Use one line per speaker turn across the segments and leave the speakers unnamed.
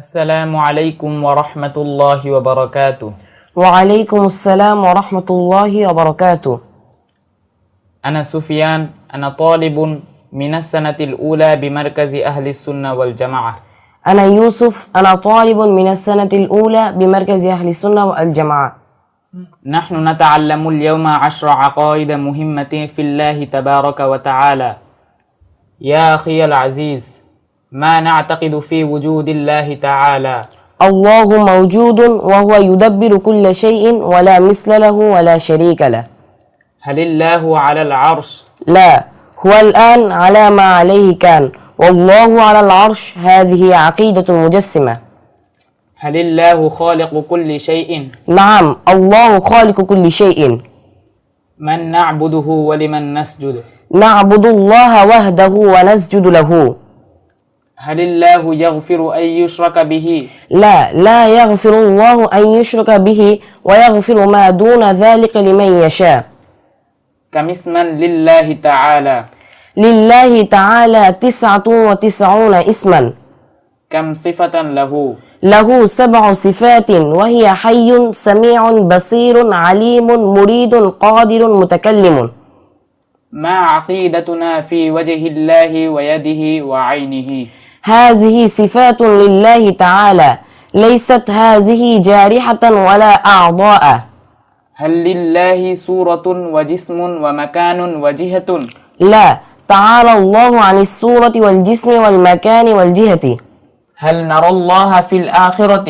আসসালামু আলাইকুম ওয়া রাহমাতুল্লাহি ওয়া বারাকাতুহু।
وعليكم السلام ورحمة الله وبركاته.
أنا سفيان، أنا طالب من السنة الأولى بمركز أهل السنة والجماعة.
أنا يوسف، أنا طالب من السنة الأولى بمركز أهل السنة والجماعة.
نحن نتعلم اليوم 10 عقائد مهمة في الله تبارك وتعالى. يا أخي العزيز، ما نعتقد في وجود الله تعالى؟
الله موجود وهو يدبر كل شيء ولا مثل له ولا شريك له.
هل الله على العرش؟
لا، هو الآن على ما عليه كان، والله على العرش. هذه عقيدة المجسمة.
هل الله خالق كل شيء؟
نعم، الله خالق كل شيء.
من نعبده ولمن نسجد؟
نعبد الله وحده ونسجد له.
هل الله يغفر أن يشرك به؟
لا يغفر الله أن يشرك به ويغفر ما دون ذلك لمن يشاء.
كم اسما لله تعالى؟
لله تعالى 99 اسما.
كم صفة له؟
له 7 صفات، وهي حي سميع بصير عليم مريد قادر متكلم.
ما عقيدتنا في وجه الله ويده وعينه؟
هذه صفات لله تعالى، ليست هذه جارحة ولا أعضاء.
هل لله صورة وجسم ومكان وجهة؟
لا، تعالى الله عن الصورة والجسم والمكان والجهة.
هل نرى الله في الآخرة؟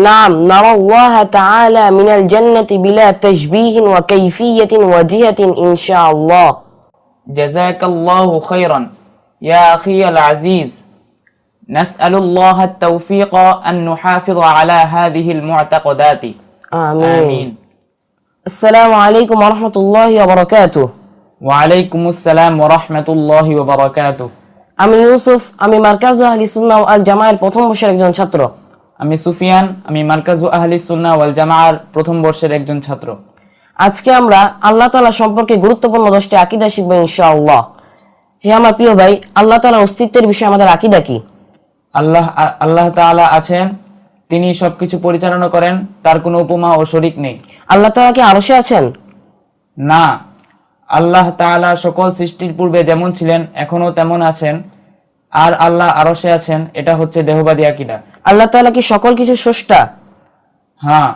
نعم، نرى الله تعالى من الجنة بلا تشبيه وكيفية وجهة إن شاء الله.
جزاك الله خيرا يا أخي العزيز. نسأل الله التوفيق أن نحافظ على هذه المعتقدات.
آمين. السلام عليكم ورحمة الله وبركاته.
وعليكم السلام ورحمة الله وبركاته.
আমি ইউসুফ, আমি মার্কাজ আহলি সুন্নাহ ওয়াল জামাআর প্রথম বর্ষের একজন ছাত্র।
আমি সুফিয়ান, আমি মার্কাজু আহলি সুন্নাহ ওয়াল জামাআর প্রথম বর্ষের একজন ছাত্র।
আজকে আমরা আল্লাহ তাআলা সম্পর্কে গুরুত্বপূর্ণ 10টি আকীদা শিখব ইনশাআল্লাহ। হে আমার প্রিয় ভাই, আল্লাহ তাআলার অস্তিত্বের বিষয়ে আমাদের আকীদা কি?
আল্লাহ তাআলা আছেন, তিনি সবকিছু পরিচালনা করেন, তার কোনো উপমা ও শরীক নেই।
আল্লাহ তাআলা কি আরশে আছেন?
না, আল্লাহ তাআলা সকল সৃষ্টির পূর্বে যেমন ছিলেন এখনো তেমন আছেন, আর আল্লাহ আরশে আছেন, এটা হচ্ছে দেহবাদী আকীদা।
আল্লাহ তাআলা কি সকল কিছু স্রষ্টা?
হ্যাঁ,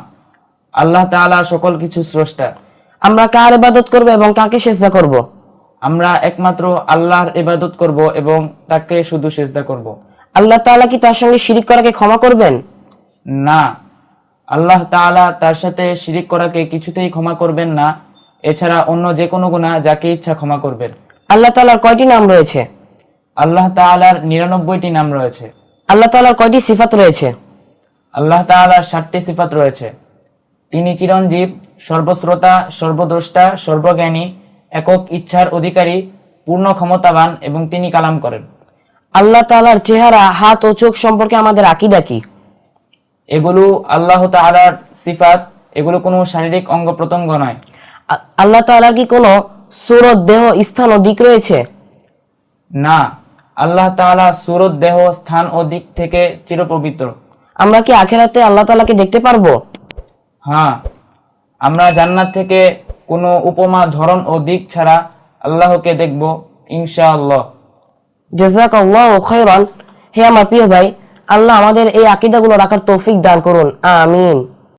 আল্লাহ তাআলা সকল কিছু স্রষ্টা।
আমরা কার ইবাদত করব এবং কাকে সিজদা করব?
আমরা একমাত্র আল্লাহর ইবাদত করব এবং তাকে শুধু সিজদা করব।
আল্লাহ তাআলা কি তার সঙ্গে শিরিক করাকে ক্ষমা করবেন?
না, আল্লাহ তাআলা তার সাথে শিরিক করাকে কিছুতেই ক্ষমা করবেন না, এছাড়া অন্য যে কোনো গুনাহ যাকে ইচ্ছা ক্ষমা করবেন।
আল্লাহ তাআলার কয়টি নাম রয়েছে?
আল্লাহ তাআলার 99টি নাম রয়েছে।
আল্লাহ তাআলার কয়টি সিফাত রয়েছে?
আল্লাহ তাআলার 7টি সিফাত রয়েছে। তিনি চিরঞ্জীব, সর্বশ্রোতা, সর্বদ্রষ্টা, সর্বজ্ঞানী, একক ইচ্ছার অধিকারী, পূর্ণ ক্ষমতাবান এবং তিনি কালাম করেন।
আল্লাহ তাআলার চেহারা, হাত ও চোখ সম্পর্কে আমাদের আকীদা কি?
এগুলো আল্লাহ তাআলার সিফাত, এগুলো কোনো শারীরিক অঙ্গ প্রত্যঙ্গ নয়।
আল্লাহ তাআলার কি কোনো সূরত, দেহ, স্থান ও দিক রয়েছে?
না, আল্লাহ তাআলা সূরত, দেহ, স্থান ও দিক থেকে চিরপবিত্র।
আমরা কি আখিরাতে আল্লাহ তাআলাকে দেখতে পারবো?
হ্যাঁ, আমরা জান্নাত থেকে কোনো উপমা, ধরন ও দিক ছাড়া আল্লাহকে দেখব ইনশাআল্লাহ।
জাযাকাল্লাহু খাইরান। হে আমার প্রিয় ভাই, আল্লাহ আমাদের এই আকীদাগুলো রাখার তৌফিক দান করুন। আমিন।